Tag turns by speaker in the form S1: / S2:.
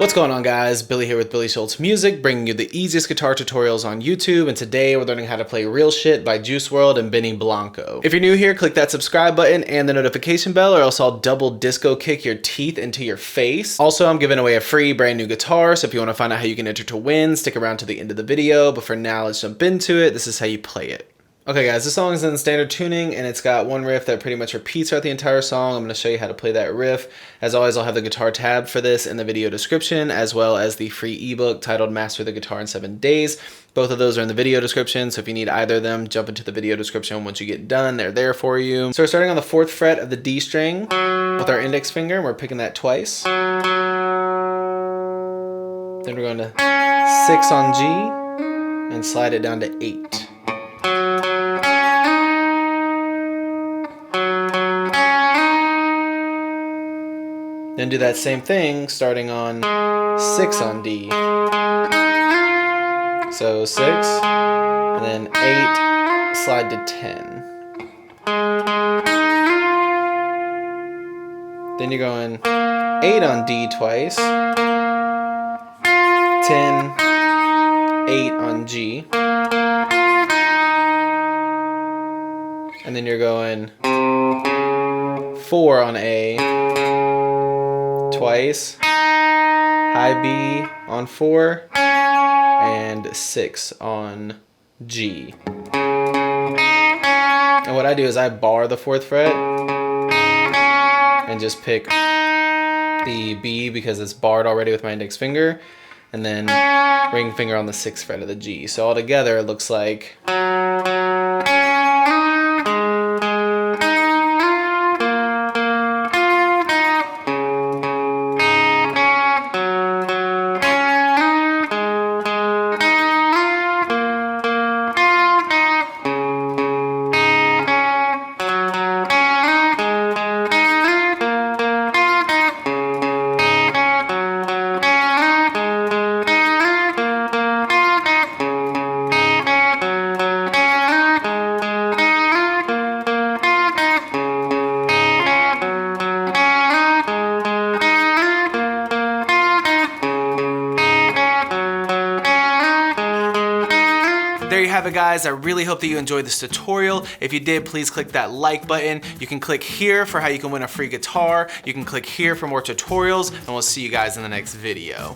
S1: What's going on, guys? Billy here with Billy Schultz Music, bringing you the easiest guitar tutorials on YouTube, and today we're learning how to play Real Shit by Juice WRLD and Benny Blanco. If you're new here, click that subscribe button and the notification bell, or else I'll double disco kick your teeth into your face. Also, I'm giving away a free brand new guitar, so if you want to find out how you can enter to win, stick around to the end of the video, but for now, let's jump into it. This is how you play it. Okay guys, this song is in standard tuning and it's got one riff that pretty much repeats throughout the entire song. I'm going to show you how to play that riff. As always, I'll have the guitar tab for this in the video description, as well as the free ebook titled Master the Guitar in 7 Days. Both of those are in the video description, so if you need either of them, jump into the video description once you get done. They're there for you. So we're starting on the 4th fret of the D string with our index finger, and we're picking that twice. Then we're going to 6 on G and slide it down to 8. Then do that same thing starting on 6 on D. So 6, and then 8, slide to 10. Then you're going 8 on D twice, 10, 8 on G, and then you're going 4 on A twice, high B on 4, and 6 on G. And what I do is I bar the 4th fret and just pick the B because it's barred already with my index finger, and then ring finger on the 6th fret of the G. So all together it looks like There you have it, guys. I really hope that you enjoyed this tutorial. If you did, please click that like button. You can click here for how you can win a free guitar. You can click here for more tutorials, and we'll see you guys in the next video.